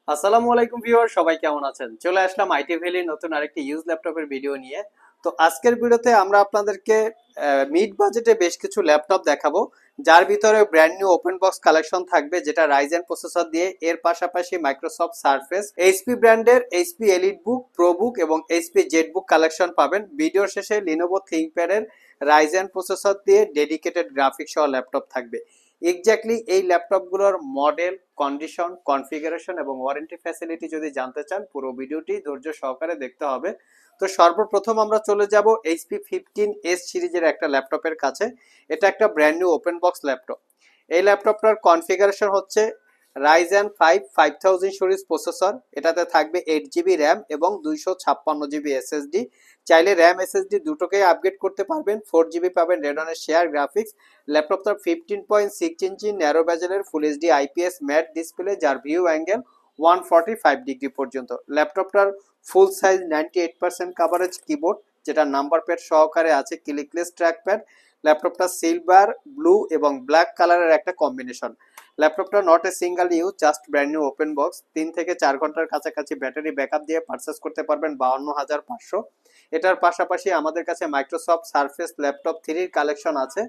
আসসালামু আলাইকুম ভিউয়ার, সবাই কেমন আছেন? চলে আসলাম আইটি ভ্যালির নতুন আরেকটি ইউজ ল্যাপটপের ভিডিও নিয়ে। তো আজকের ভিডিওতে আমরা আপনাদেরকে মিড বাজেটে বেশ কিছু ল্যাপটপ দেখাবো, যার ভিতরে brand new open box collection থাকবে, যেটা রাইজেন প্রসেসর দিয়ে। এর পাশাপাশি মাইক্রোসফট সারফেস, এইচপি ব্র্যান্ডের এইচপি এলিট বুক, প্রো বুক এবং এইচপি জেড বুক কালেকশন পাবেন। ভিডিওর শেষে লিনোভো থিংকপ্যাডের রাইজেন প্রসেসর দিয়ে ডেডিকেটেড গ্রাফিক্স সহ ল্যাপটপ থাকবে। এক্স্যাক্টলি এই ল্যাপটপগুলোর মডেল, কন্ডিশন, কনফিগারেশন এবং ওয়ারেন্টি ফ্যাসিলিটি যদি জানতে চান, পুরো ভিডিওটি ধৈর্য সহকারে দেখতে হবে। তো সর্বপ্রথম আমরা চলে যাব এইচপি 15s সিরিজের একটা ল্যাপটপের কাছে। এটা একটা brand new open box laptop. এই ল্যাপটপটার কনফিগারেশন হচ্ছে রাইজেন 5 5000 সিরিজ প্রসেসর। এটাতে থাকবে 8 জিবি র্যাম এবং 256 জিবি এসএসডি। চাইলে র্যাম এসএসডি দুটোকেই আপগ্রেড করতে পারবেন। 4 জিবি পাবেন রেডনের শেয়ার গ্রাফিক্স। ল্যাপটপটা 15.6 ইঞ্চি ন্যারো ব্যাজেলের full HD IPS matte display, যার ভিউ অ্যাঙ্গেল 145 ডিগ্রি পর্যন্ত। ল্যাপটপটার ফুল সাইজ 98% কাভারেজ কিবোর্ড, যেটা নাম্বার প্যাড সহকারে আছে, ক্লিকলেস ট্র্যাকপ্যাড। ল্যাপটপটা সিলভার, ব্লু এবং ব্ল্যাক কালারের একটা কম্বিনেশন। ল্যাপটপটা not a single use, just brand new open box. 3 থেকে 4 ঘন্টার কাছাকাছি ব্যাটারি ব্যাকআপ দিয়ে পারচেস করতে পারবেন 52,500। এটার পাশাপাশি আমাদের কাছে মাইক্রোসফট সারফেস ল্যাপটপ 3 কালেকশন আছে,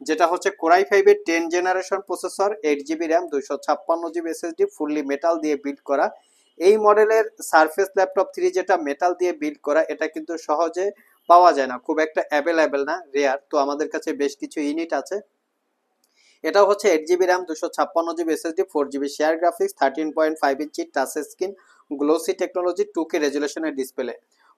যেটা হচ্ছে কোরাই 5-এর 10 generation processor, 8 GB RAM, 256 GB SSD, fully metal দিয়ে বিল্ড করা। এই মডেলের সারফেস ল্যাপটপ 3 যেটা মেটাল দিয়ে বিল্ড করা, এটা কিন্তু সহজে পাওয়া যায় না, খুব একটা অ্যাভেলেবেল না, রেয়ার। তো আমাদের কাছে বেশ কিছু ইউনিট আছে। এটা হচ্ছে 8 GB RAM, 256 GB SSD, 4 GB share graphics, 13.5 inch touch screen, glossy technology, 2K রেজুলেশনের display,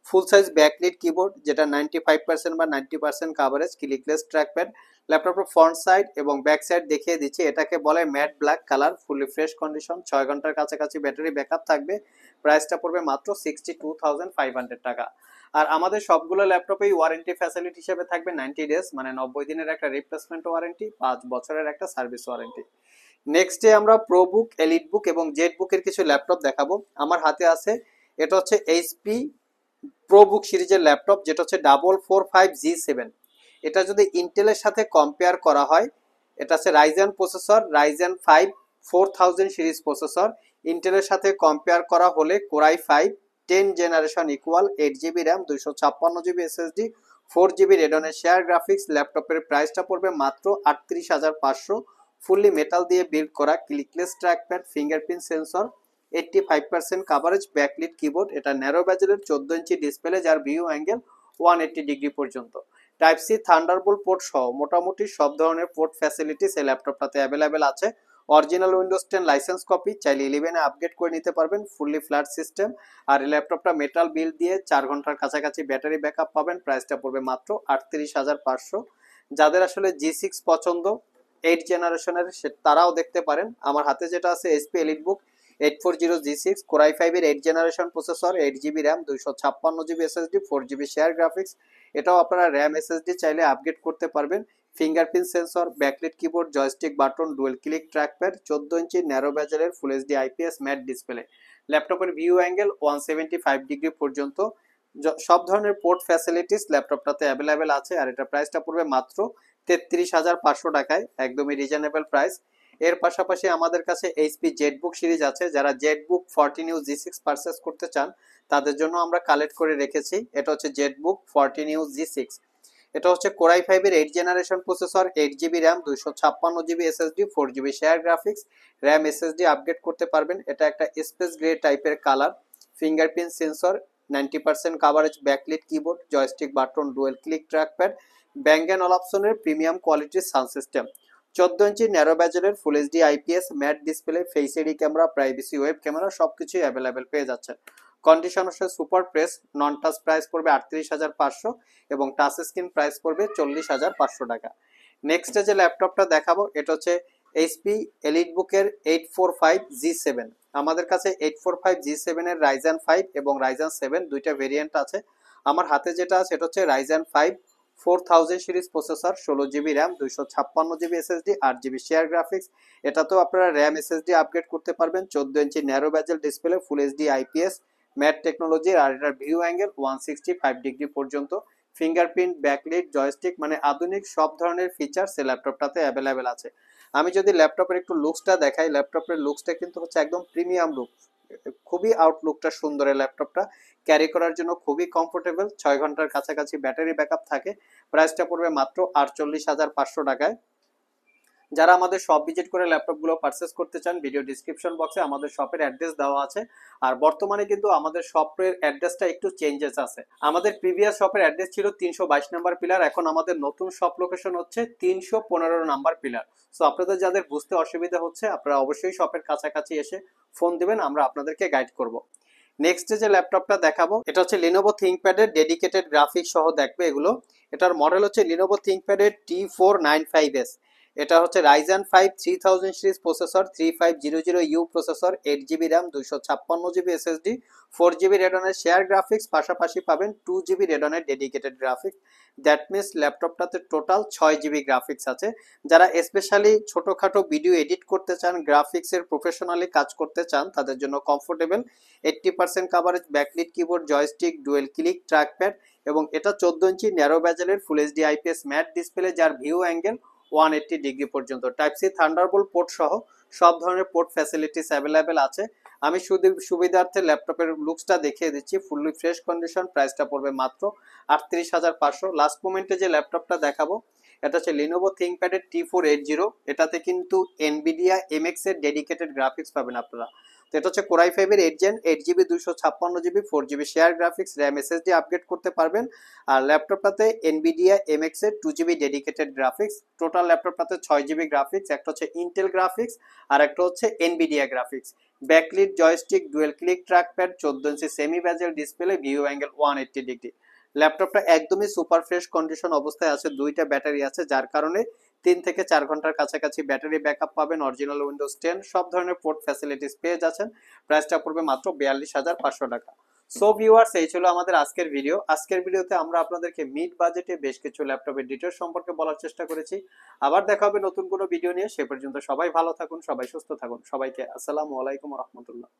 full size backlit keyboard, যেটা 95% বা 90% কাভারেজ, ক্লিকলেস ট্র্যাকপ্যাড। ল্যাপটপের ফ্রন্ট সাইড এবং ব্যাক সাইড দেখিয়ে দিচ্ছি। এটাকে বলে matte black colour, fully fresh condition, 6 ঘন্টার কাছাকাছি ব্যাটারি ব্যাকআপ থাকবে। প্রাইসটা পড়বে মাত্র 62,500 টাকা। আর আমাদের সবগুলো ল্যাপটপেই ওয়ারেন্টি ফ্যাসিলিটি হিসেবে থাকবে 90 ডেজ, মানে 90 দিনের একটা রিপ্লেসমেন্ট ওয়ারেন্টি, 5 বছরের একটা সার্ভিস ওয়ারেন্টি। নেক্সটে আমরা প্রো বুক, এলিট বুক এবং জেড বুকের কিছু ল্যাপটপ দেখাবো। আমার হাতে আছে, এটা হচ্ছে এইচপি প্রো বুক সিরিজের ল্যাপটপ, যেটা হচ্ছে 445G7। এটা যদি ইন্টেলের সাথে কম্পেয়ার করা হয়, এটা হচ্ছে Ryzen processor, Ryzen 5 4000 series processor. ইন্টেলের সাথে কম্পেয়ার করা হলে core i 5 10 generation equal, 8 GB RAM, 256 GB SSD, 4 GB রেডনের শেয়ার গ্রাফিক্স। ল্যাপটপের প্রাইসটা পড়বে মাত্র 38,500। ফুললি মেটাল দিয়ে বিল্ড করা, clickless trackpad, fingerprint sensor, 85% coverage, backlit keyboard. এটা ন্যারো ব্যাজেলের 14 ইঞ্চি ডিসপ্লে, যার ভিউ অ্যাঙ্গেল 180 ডিগ্রি পর্যন্ত। টাইপ সি থান্ডারবোল্ট পোর্ট সহ মোটামুটি সব ধরনের পোর্ট ফ্যাসিলিটিস এই ল্যাপটপটাতে অ্যাভেলেবেল আছে। অরিজিনাল উইন্ডোজ 10 লাইসেন্স কপি, চাইলে 11-এ আপগ্রেড করে নিতে পারবেন, ফুললি ফ্ল্যাট সিস্টেম। আর এই ল্যাপটপটা মেটাল বিল্ড দিয়ে 4 ঘন্টার কাছাকাছি ব্যাটারি ব্যাকআপ পাবেন। প্রাইসটা পড়বে মাত্র 38,500। যাদের আসলে G6 পছন্দ 8 জেনারেশনের, তারাও দেখতে পারেন। আমার হাতে যেটা আছে HP EliteBook 840G6, core i 5-এর 8 generation processor, 8 GB RAM, 256 GB SSD, 4 GB share graphics. এটাও আপনারা র্যাম এসএসডি চাইলে আপগ্রেড করতে পারবেন। Fingerprint sensor, backlit keyboard, joystick button, dual click trackpad, 14 inch narrow ব্যাজেলের full HD IPS matte display. ল্যাপটপের view angle 175 degree পর্যন্ত। সব ধরনের পোর্ট ফ্যাসিলিটিস ল্যাপটপটাতে অ্যাভেলেবেল আছে। আর এটা প্রাইসটা পড়বে মাত্র 33,500 টাকায়, একদমই রিজনেবল প্রাইস। এর পাশাপাশি আমাদের কাছে এইচপি জেটবুক সিরিজ আছে। যারা জেটবুক 14U G6 পারচেস করতে চান, তাদের জন্য আমরা কালেক্ট করে রেখেছি। এটা হচ্ছে জেটবুক 14U G6। এটা হচ্ছে কোরাই 5-এর 8 generation processor, 8 GB RAM, 256 GB SSD, 4 GB share graphics, RAM SSD upgrade করতে পারবেন। এটা একটা স্পেস গ্রে টাইপের colour. Fingerprint sensor, 90% coverage, backlit keyboard, joystick button, dual click trackpad, Bang and অলাপসনের premium কোয়ালিটির সাউন্ড সিস্টেম, 14 ইঞ্চি ন্যারো ব্যাজেলের full HD IPS matte display, face ID camera, privacy web camera, সবকিছুই available পেয়ে যাচ্ছেন। Condition হচ্ছে super fresh. নন touch price পড়বে 38,500 এবং touch screen price পড়বে 40,500 টাকা। নেক্সটে যে ল্যাপটপটা দেখাবো, এটা হচ্ছে এইচপি এলিট বুকের 845G7। আমাদের কাছে 845G7 এর রাইজেন 5 এবং রাইজেন 7 দুইটা ভেরিয়েন্ট আছে। আমার হাতে যেটা আছে সেটা হচ্ছে Ryzen 5 4000 series processor, 16 GB RAM, 256 GB SSD, 8 GB share graphics. এটাতেও আপনারা র্যাম এসএসডি আপগ্রেড করতে পারবেন। 14 inch narrow bezel display, full HD IPS matte technology. আর এটার ভিউ অ্যাঙ্গেল 165 ডিগ্রি পর্যন্ত। ফিঙ্গারপ্রিন্ট, ব্যাকলিট, জয়স্টিক, মানে আধুনিক সব ধরনের ফিচার্স এই ল্যাপটপটাতে অ্যাভেলেবেল আছে। আমি যদি ল্যাপটপের একটু লুকসটা দেখাই, ল্যাপটপের লুকসটা কিন্তু হচ্ছে একদম প্রিমিয়াম লুক। খুবই আউটলুকটা সুন্দর। এই ল্যাপটপটা ক্যারি করার জন্য খুবই কমফোর্টেবল, 6 ঘন্টার কাছাকাছি ব্যাটারি ব্যাকআপ থাকে। প্রাইসটা পড়বে মাত্র 48,500 টাকায়। যারা আমাদের শপ ভিজিট করে ল্যাপটপগুলো পারচেস করতে চান, ভিডিও ডিসক্রিপশন বক্সে আমাদের শপের অ্যাড্রেস দেওয়া আছে। আর বর্তমানে কিন্তু আমাদের শপের অ্যাড্রেসটা একটু চেঞ্জেস আছে। আমাদের প্রিভিয়াস শপের অ্যাড্রেস ছিল 322 নাম্বার পিলার, এখন আমাদের নতুন শপ লোকেশন হচ্ছে 315 নাম্বার পিলার। সো আপনাদের যাদের বুঝতে অসুবিধা হচ্ছে, আপনারা অবশ্যই শপের কাছাকাছি এসে ফোন দিবেন, আমরা আপনাদেরকে গাইড করব। নেক্সট যে ল্যাপটপটা দেখাবো, এটা হচ্ছে লিনোভো থিংকপ্যাড এর ডেডিকেটেড গ্রাফিক্স সহ দেখবে এগুলো। এটার মডেল হচ্ছে লিনোভো থিংকপ্যাড এর T495S। এটা হচ্ছে Ryzen 5 3000 series processor, 3500U processor, 8GB RAM, 256GB SSD, 4GB রেডনের শেয়ার গ্রাফিক্স, পাশাপাশি পাবেন 2GB রেডনের ডেডিকেটেড গ্রাফিক্স। দ্যাট মিনস ল্যাপটপটাতে টোটাল 6GB গ্রাফিক্স আছে। যারা স্পেশালি ছোটখাটো ভিডিও এডিট করতে চান, গ্রাফিক্সের প্রফেশনালি কাজ করতে চান, তাদের জন্য comfortable. 80% coverage, backlit keyboard, joystick, dual click trackpad, এবং এটা 14 ইঞ্চি ন্যারো বেজেলের full HD IPS matte display, যার ভিউ অ্যাঙ্গেল 180 ডিগ্রি পর্যন্ত। টাইপ সি থান্ডারবোল্ট পোর্ট সহ সব ধরনের পোর্ট ফ্যাসিলিটিস অ্যাভেলেবেল আছে। আমি শুধু সুবিধার্থে ল্যাপটপের লুকসটা দেখিয়ে দিচ্ছি, ফুললি ফ্রেশ কন্ডিশন। প্রাইসটা পড়বে মাত্র 38,500। লাস্ট মোমেন্টে যে ল্যাপটপটা দেখাবো, এটা হচ্ছে লিনোভো থিংকপ্যাড এর T480। এটাতে কিন্তু এনভিডিয়া এমএক্স এর ডেডিকেটেড গ্রাফিক্স পাবেন আপনারা। তো এটা হচ্ছে কোরাই 5 এর 8 gen, 8GB 256GB 4GB share graphics, RAM SSD upgrade করতে পারবেন। আর ল্যাপটপটাতে এনভিডিয়া এমএক্স এর 2GB ডেডিকেটেড গ্রাফিক্স। টোটাল ল্যাপটপটাতে 6GB গ্রাফিক্স, একটা হচ্ছে ইন্টেল গ্রাফিক্স আর একটা হচ্ছে Nvidia graphics. Backlit, joystick, dual click trackpad, 14 inch semi bezel display, view angle 180 degree. ল্যাপটপটা একদমই সুপার ফ্রেশ কন্ডিশন অবস্থায় আছে। দুইটা ব্যাটারি আছে, যার কারণে 3 থেকে 4 ঘন্টার কাছাকাছি ব্যাটারি ব্যাকআপ পাবেন। অরিজিনাল উইন্ডোজ 10 সব ধরনের পোর্ট ফ্যাসিলিটিস পেয়ে যাচ্ছেন। প্রাইসটা পড়বে মাত্র 42,500 টাকা। সো ভিউয়ার্স, এই ছিল আমাদের আজকের ভিডিও। আজকের ভিডিওতে আমরা আপনাদেরকে মিড বাজেটে বেশ কিছু ল্যাপটপের ডিটেইলস সম্পর্কে বলার চেষ্টা করেছি। আবার দেখা হবে নতুন কোনো ভিডিও নিয়ে। সে পর্যন্ত সবাই ভালো থাকুন, সবাই সুস্থ থাকুন। সবাইকে আসসালামু আলাইকুম ওয়া রাহমাতুল্লাহ।